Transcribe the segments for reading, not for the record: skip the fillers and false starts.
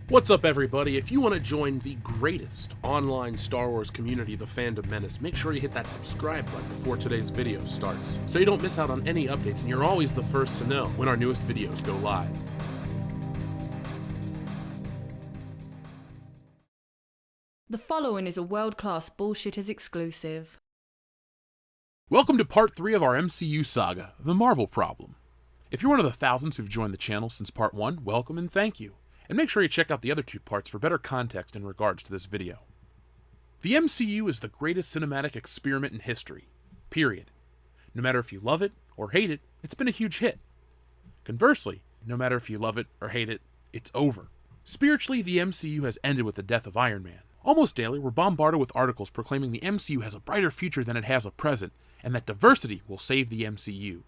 What's up, everybody? If you want to join the greatest online Star Wars community, the FANDOM MENACE, make sure you hit that subscribe button before today's video starts, so you don't miss out on any updates and you're always the first to know when our newest videos go live. The following is a world-class Bullshitters exclusive. Welcome to part 3 of our MCU saga, The Marvel Problem. If you're one of the thousands who've joined the channel since part 1, welcome and thank you. And make sure you check out the other 2 parts for better context in regards to this video. The MCU is the greatest cinematic experiment in history. Period. No matter if you love it or hate it, it's been a huge hit. Conversely, no matter if you love it or hate it, it's over. Spiritually, the MCU has ended with the death of Iron Man. Almost daily, we're bombarded with articles proclaiming the MCU has a brighter future than it has a present, and that diversity will save the MCU.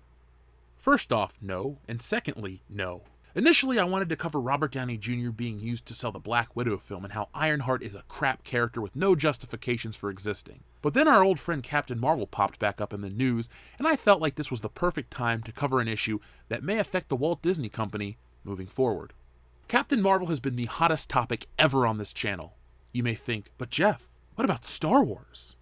First off, no, and secondly, no. Initially, I wanted to cover Robert Downey Jr. being used to sell the Black Widow film and how Ironheart is a crap character with no justifications for existing. But then our old friend Captain Marvel popped back up in the news, and I felt like this was the perfect time to cover an issue that may affect the Walt Disney Company moving forward. Captain Marvel has been the hottest topic ever on this channel. You may think, but Jeff, what about Star Wars?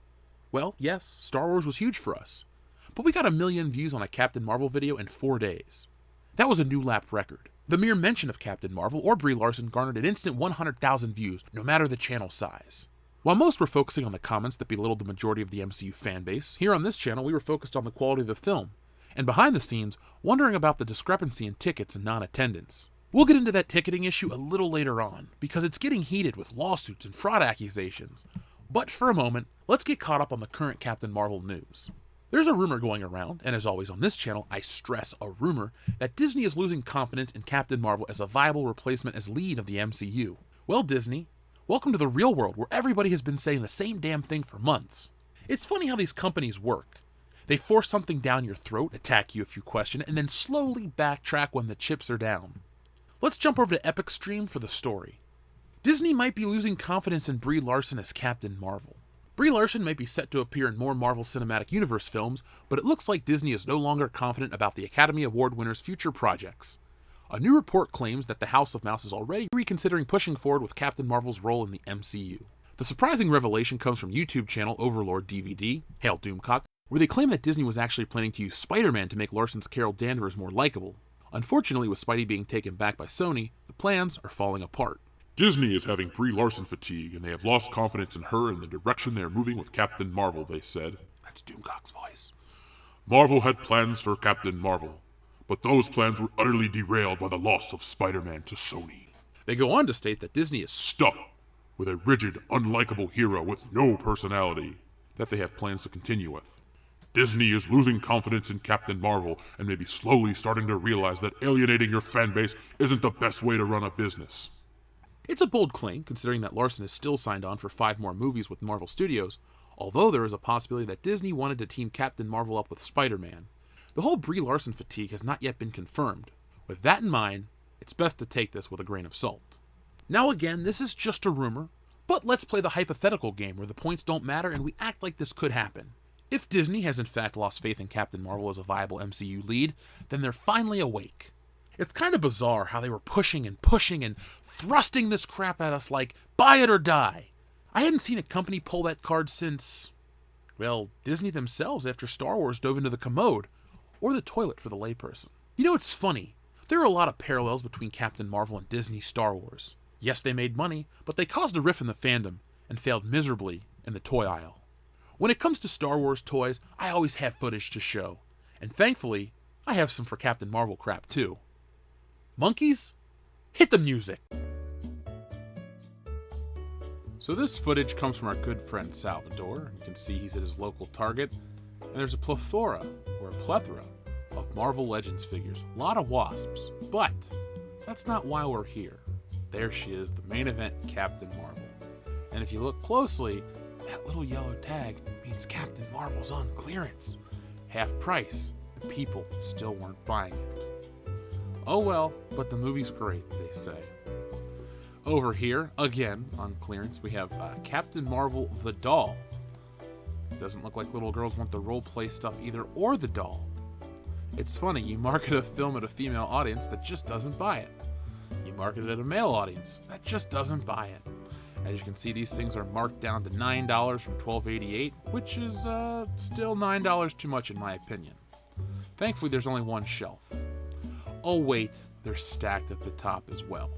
Well, yes, Star Wars was huge for us, but we got 1 million views on a Captain Marvel video in 4 days. That was a new lap record. The mere mention of Captain Marvel or Brie Larson garnered an instant 100,000 views, no matter the channel size. While most were focusing on the comments that belittled the majority of the MCU fanbase, here on this channel we were focused on the quality of the film, and behind the scenes, wondering about the discrepancy in tickets and non-attendance. We'll get into that ticketing issue a little later on, because it's getting heated with lawsuits and fraud accusations. But for a moment, let's get caught up on the current Captain Marvel news. There's a rumor going around, and as always on this channel, I stress a rumor, that Disney is losing confidence in Captain Marvel as a viable replacement as lead of the MCU. Well, Disney, welcome to the real world where everybody has been saying the same damn thing for months. It's funny how these companies work. They force something down your throat, attack you if you question it, and then slowly backtrack when the chips are down. Let's jump over to Epic Stream for the story. Disney might be losing confidence in Brie Larson as Captain Marvel. Brie Larson may be set to appear in more Marvel Cinematic Universe films, but it looks like Disney is no longer confident about the Academy Award winner's future projects. A new report claims that the House of Mouse is already reconsidering pushing forward with Captain Marvel's role in the MCU. The surprising revelation comes from YouTube channel Overlord DVD, Hail Doomcock, where they claim that Disney was actually planning to use Spider-Man to make Larson's Carol Danvers more likable. Unfortunately, with Spidey being taken back by Sony, the plans are falling apart. Disney is having Brie Larson fatigue, and they have lost confidence in her and the direction they are moving with Captain Marvel, they said. That's Doomcock's voice. Marvel had plans for Captain Marvel, but those plans were utterly derailed by the loss of Spider-Man to Sony. They go on to state that Disney is Stuck with a rigid, unlikable hero with no personality that they have plans to continue with. Disney is losing confidence in Captain Marvel and may be slowly starting to realize that alienating your fanbase isn't the best way to run a business. It's a bold claim, considering that Larson is still signed on for 5 more movies with Marvel Studios, although there is a possibility that Disney wanted to team Captain Marvel up with Spider-Man. The whole Brie Larson fatigue has not yet been confirmed. With that in mind, it's best to take this with a grain of salt. Now again, this is just a rumor, but let's play the hypothetical game where the points don't matter and we act like this could happen. If Disney has in fact lost faith in Captain Marvel as a viable MCU lead, then they're finally awake. It's kind of bizarre how they were pushing and thrusting this crap at us like, buy it or die. I hadn't seen a company pull that card since, well, Disney themselves after Star Wars dove into the commode, or the toilet for the layperson. You know, it's funny. There are a lot of parallels between Captain Marvel and Disney Star Wars. Yes, they made money, but they caused a rift in the fandom and failed miserably in the toy aisle. When it comes to Star Wars toys, I always have footage to show, and thankfully, I have some for Captain Marvel crap too. Monkeys, hit the music! So this footage comes from our good friend Salvador. You can see he's at his local Target, and there's a plethora of Marvel Legends figures. A lot of wasps, but that's not why we're here. There she is, the main event, Captain Marvel. And if you look closely, that little yellow tag means Captain Marvel's on clearance. Half price, and people still weren't buying it. Oh well, but the movie's great, they say. Over here, again, on clearance, we have Captain Marvel the doll. Doesn't look like little girls want the role-play stuff either, or the doll. It's funny, you market a film at a female audience that just doesn't buy it. You market it at a male audience that just doesn't buy it. As you can see, these things are marked down to $9 from $12.88, which is still $9 too much in my opinion. Thankfully, there's only one shelf. Oh wait, they're stacked at the top as well.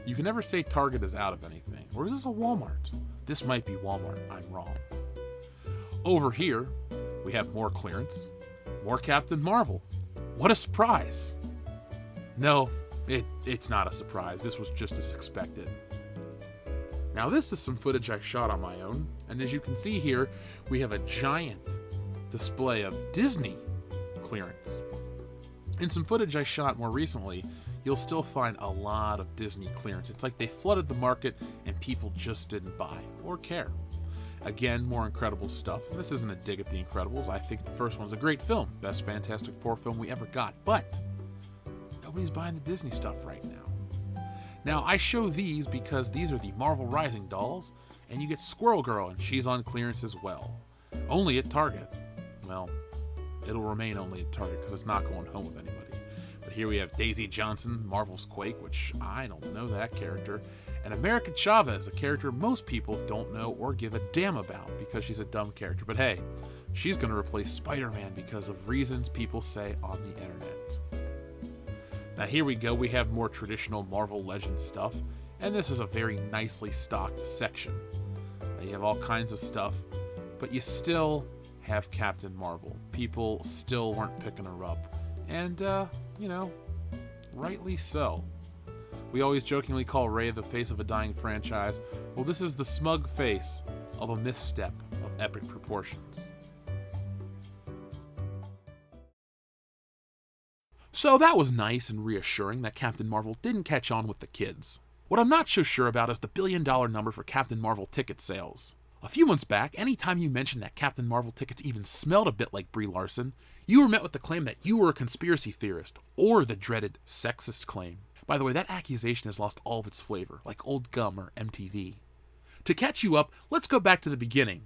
You can never say Target is out of anything. Or is this a Walmart? This might be Walmart, I'm wrong. Over here, we have more clearance, more Captain Marvel. What a surprise! No, it's not a surprise. This was just as expected. Now this is some footage I shot on my own, and as you can see here, we have a giant display of Disney clearance. In some footage I shot more recently, you'll still find a lot of Disney clearance. It's like they flooded the market and people just didn't buy or care. Again, more Incredibles stuff. This isn't a dig at The Incredibles. I think the first one's a great film. Best Fantastic Four film we ever got. But nobody's buying the Disney stuff right now. Now, I show these because these are the Marvel Rising dolls, and you get Squirrel Girl, and she's on clearance as well. Only at Target. Well, it'll remain only at Target because it's not going home with anybody. But here we have Daisy Johnson, Marvel's Quake, which I don't know that character, and America Chavez, a character most people don't know or give a damn about because she's a dumb character. But hey, she's going to replace Spider-Man because of reasons people say on the internet. Now here we go, we have more traditional Marvel Legends stuff, and this is a very nicely stocked section. Now you have all kinds of stuff, but you still have Captain Marvel. People still weren't picking her up, and, rightly so. We always jokingly call Rey the face of a dying franchise. Well, this is the smug face of a misstep of epic proportions. So that was nice and reassuring that Captain Marvel didn't catch on with the kids. What I'm not so sure about is the billion-dollar number for Captain Marvel ticket sales. A few months back, anytime you mentioned that Captain Marvel tickets even smelled a bit like Brie Larson, you were met with the claim that you were a conspiracy theorist, or the dreaded sexist claim. By the way, that accusation has lost all of its flavor, like old gum or MTV. To catch you up, let's go back to the beginning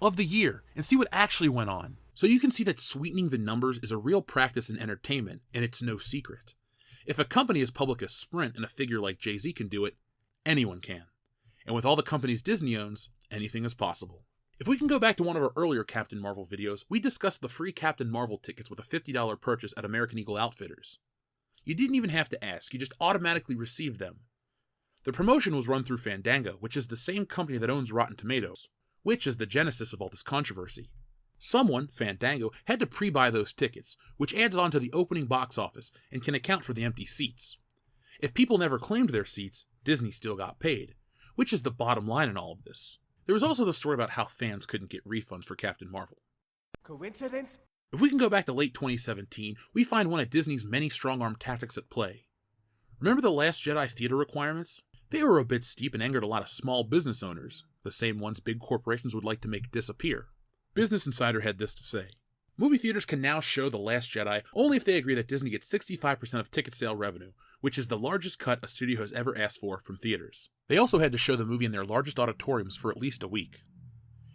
of the year and see what actually went on. So you can see that sweetening the numbers is a real practice in entertainment, and it's no secret. If a company as public as Sprint and a figure like Jay-Z can do it, anyone can. And with all the companies Disney owns, anything is possible. If we can go back to one of our earlier Captain Marvel videos, we discussed the free Captain Marvel tickets with a $50 purchase at American Eagle Outfitters. You didn't even have to ask, you just automatically received them. The promotion was run through Fandango, which is the same company that owns Rotten Tomatoes, which is the genesis of all this controversy. Someone, Fandango, had to pre-buy those tickets, which adds on to the opening box office and can account for the empty seats. If people never claimed their seats, Disney still got paid, which is the bottom line in all of this. There was also the story about how fans couldn't get refunds for Captain Marvel. Coincidence? If we can go back to late 2017, we find one of Disney's many strong-arm tactics at play. Remember the Last Jedi theater requirements? They were a bit steep and angered a lot of small business owners, the same ones big corporations would like to make disappear. Business Insider had this to say: movie theaters can now show The Last Jedi only if they agree that Disney gets 65% of ticket sale revenue, which is the largest cut a studio has ever asked for from theaters. They also had to show the movie in their largest auditoriums for at least a week.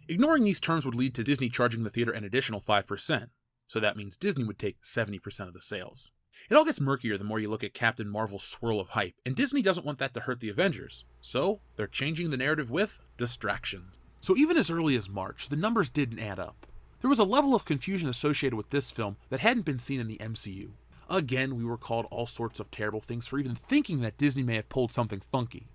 Ignoring these terms would lead to Disney charging the theater an additional 5%, so that means Disney would take 70% of the sales. It all gets murkier the more you look at Captain Marvel's swirl of hype, and Disney doesn't want that to hurt the Avengers, so they're changing the narrative with distractions. So even as early as March, the numbers didn't add up. There was a level of confusion associated with this film that hadn't been seen in the MCU. Again, we were called all sorts of terrible things for even thinking that Disney may have pulled something funky.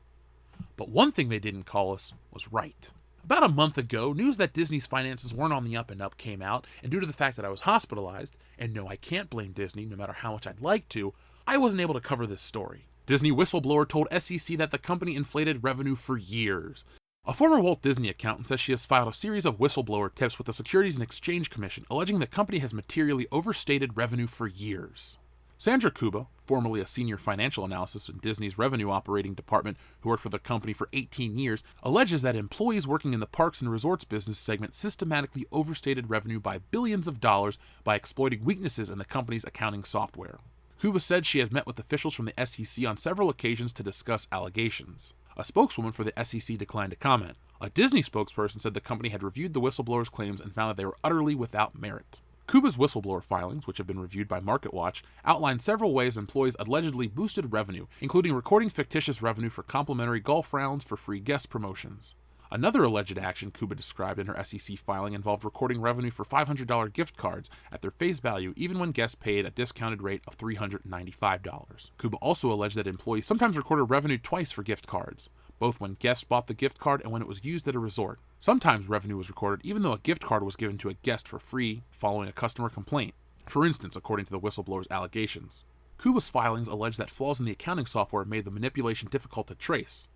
But one thing they didn't call us was right. About a month ago, news that Disney's finances weren't on the up and up came out, and due to the fact that I was hospitalized, and no, I can't blame Disney no matter how much I'd like to, I wasn't able to cover this story. Disney whistleblower told SEC that the company inflated revenue for years. A former Walt Disney accountant says she has filed a series of whistleblower tips with the Securities and Exchange Commission, alleging the company has materially overstated revenue for years. Sandra Kuba, formerly a senior financial analyst in Disney's revenue operating department who worked for the company for 18 years, alleges that employees working in the parks and resorts business segment systematically overstated revenue by billions of dollars by exploiting weaknesses in the company's accounting software. Kuba said she has met with officials from the SEC on several occasions to discuss allegations. A spokeswoman for the SEC declined to comment. A Disney spokesperson said the company had reviewed the whistleblower's claims and found that they were utterly without merit. Cuba's whistleblower filings, which have been reviewed by MarketWatch, outline several ways employees allegedly boosted revenue, including recording fictitious revenue for complimentary golf rounds for free guest promotions. Another alleged action Cuba described in her SEC filing involved recording revenue for $500 gift cards at their face value even when guests paid a discounted rate of $395. Cuba also alleged that employees sometimes recorded revenue twice for gift cards, both when guests bought the gift card and when it was used at a resort. Sometimes revenue was recorded even though a gift card was given to a guest for free following a customer complaint, for instance, according to the whistleblower's allegations. Cuba's filings allege that flaws in the accounting software made the manipulation difficult to trace,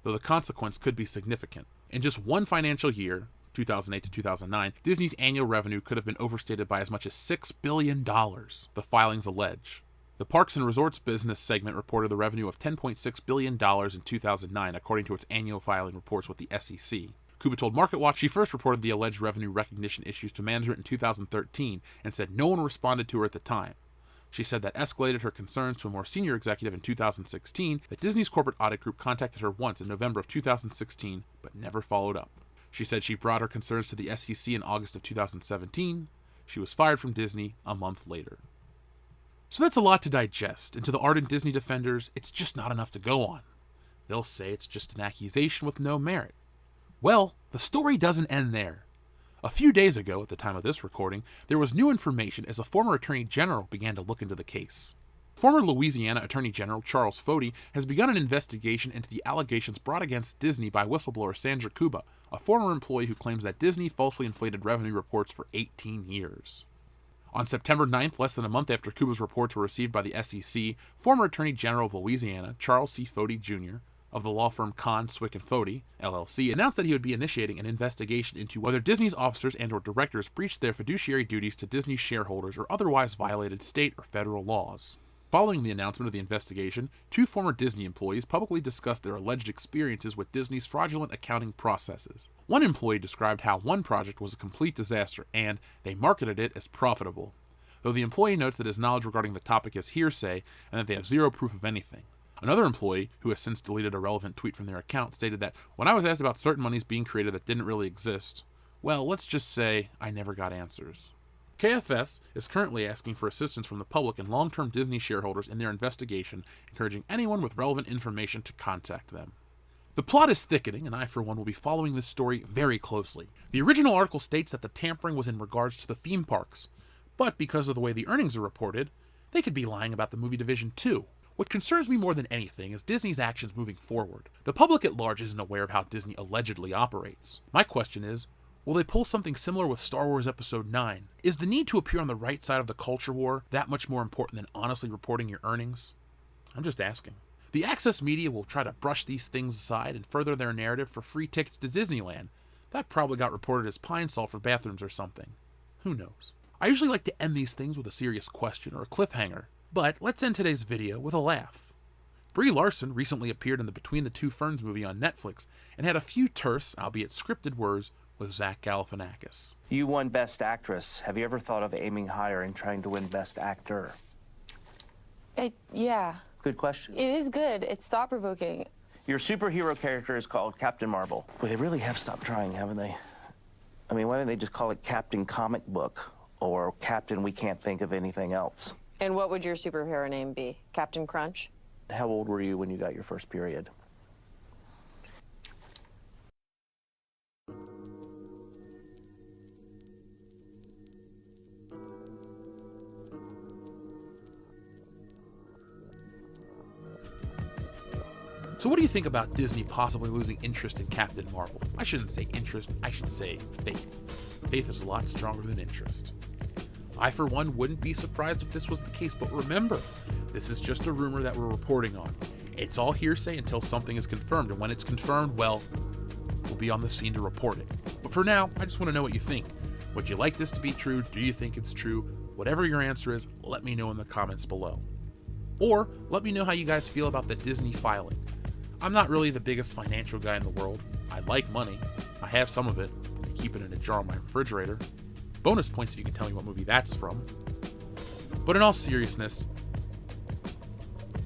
though the consequence could be significant. In just one financial year, 2008 to 2009, Disney's annual revenue could have been overstated by as much as $6 billion, the filings allege. The Parks and Resorts business segment reported the revenue of $10.6 billion in 2009, according to its annual filing reports with the SEC. Cuba told MarketWatch she first reported the alleged revenue recognition issues to management in 2013 and said no one responded to her at the time. She said that escalated her concerns to a more senior executive in 2016, that Disney's corporate audit group contacted her once in November of 2016, but never followed up. She said she brought her concerns to the SEC in August of 2017. She was fired from Disney a month later. So that's a lot to digest, and to the ardent Disney defenders, it's just not enough to go on. They'll say it's just an accusation with no merit. Well, the story doesn't end there. A few days ago, at the time of this recording, there was new information as a former Attorney General began to look into the case. Former Louisiana Attorney General Charles Foti has begun an investigation into the allegations brought against Disney by whistleblower Sandra Cuba, a former employee who claims that Disney falsely inflated revenue reports for 18 years. On September 9th, less than a month after Cuba's reports were received by the SEC, former Attorney General of Louisiana, Charles C. Foti Jr., of the law firm Kahn, Swick & Foti, LLC, announced that he would be initiating an investigation into whether Disney's officers and/or directors breached their fiduciary duties to Disney shareholders or otherwise violated state or federal laws. Following the announcement of the investigation, two former Disney employees publicly discussed their alleged experiences with Disney's fraudulent accounting processes. One employee described how one project was a complete disaster and they marketed it as profitable, though the employee notes that his knowledge regarding the topic is hearsay and that they have zero proof of anything. Another employee, who has since deleted a relevant tweet from their account, stated that, "When I was asked about certain monies being created that didn't really exist, well, let's just say I never got answers." KFS is currently asking for assistance from the public and long-term Disney shareholders in their investigation, encouraging anyone with relevant information to contact them. The plot is thickening, and I, for one, will be following this story very closely. The original article states that the tampering was in regards to the theme parks, but because of the way the earnings are reported, they could be lying about the movie division too. What concerns me more than anything is Disney's actions moving forward. The public at large isn't aware of how Disney allegedly operates. My question is, will they pull something similar with Star Wars Episode 9? Is the need to appear on the right side of the culture war that much more important than honestly reporting your earnings? I'm just asking. The access media will try to brush these things aside and further their narrative for free tickets to Disneyland. That probably got reported as pine sol for bathrooms or something. Who knows? I usually like to end these things with a serious question or a cliffhanger. But let's end today's video with a laugh. Brie Larson recently appeared in the Between the Two Ferns movie on Netflix and had a few terse, albeit scripted words with Zach Galifianakis. You won Best Actress. Have you ever thought of aiming higher and trying to win Best Actor? Yeah. Good question. It is good. It's thought-provoking. Your superhero character is called Captain Marvel. Well, they really have stopped trying, haven't they? I mean, why don't they just call it Captain Comic Book or Captain We Can't Think of Anything Else? And what would your superhero name be? Captain Crunch? How old were you when you got your first period? So what do you think about Disney possibly losing interest in Captain Marvel? I shouldn't say interest, I should say faith. Faith is a lot stronger than interest. I, for one, wouldn't be surprised if this was the case, but remember, this is just a rumor that we're reporting on. It's all hearsay until something is confirmed, and when it's confirmed, well, we'll be on the scene to report it. But for now, I just want to know what you think. Would you like this to be true? Do you think it's true? Whatever your answer is, let me know in the comments below. Or, let me know how you guys feel about the Disney filing. I'm not really the biggest financial guy in the world. I like money. I have some of it. I keep it in a jar on my refrigerator. Bonus points if you can tell me what movie that's from. But in all seriousness,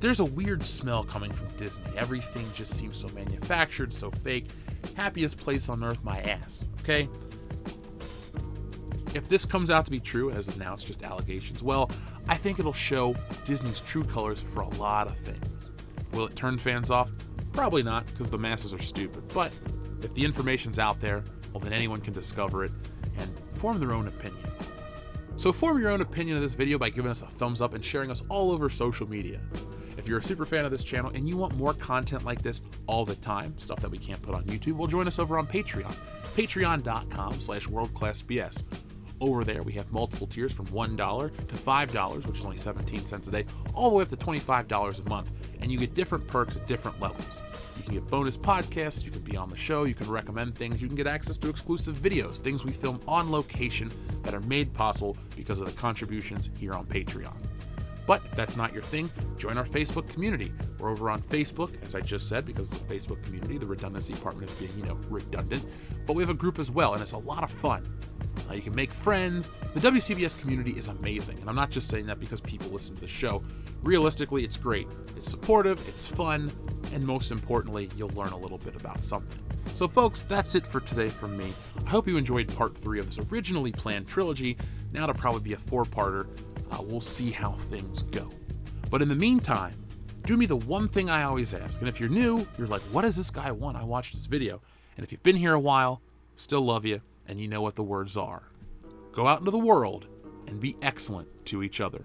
there's a weird smell coming from Disney. Everything just seems so manufactured, so fake. Happiest place on earth, my ass, okay? If this comes out to be true, as of now it's just allegations, well, I think it'll show Disney's true colors for a lot of things. Will it turn fans off? Probably not, because the masses are stupid. But if the information's out there, well, then anyone can discover it and form their own opinion. So form your own opinion of this video by giving us a thumbs up and sharing us all over social media. If you're a super fan of this channel and you want more content like this all the time, stuff that we can't put on YouTube, well, join us over on Patreon, patreon.com/worldclassbs. Over there, we have multiple tiers from $1 to $5, which is only 17 cents a day, all the way up to $25 a month, and you get different perks at different levels. You can get bonus podcasts, you can be on the show, you can recommend things, you can get access to exclusive videos, things we film on location that are made possible because of the contributions here on Patreon. But if that's not your thing, join our Facebook community. We're over on Facebook, as I just said, because of the Facebook community, the redundancy department is being, redundant. But we have a group as well, and it's a lot of fun. You can make friends. The WCBS community is amazing, and I'm not just saying that because people listen to the show. Realistically, it's great. It's supportive, it's fun, and most importantly, you'll learn a little bit about something. So folks, that's it for today from me. I hope you enjoyed part 3 of this originally planned trilogy. Now it'll probably be a 4-parter. We'll see how things go. But in the meantime, do me the one thing I always ask. And if you're new, you're like, what does this guy want? I watched his video. And if you've been here a while, still love you, and you know what the words are. Go out into the world and be excellent to each other.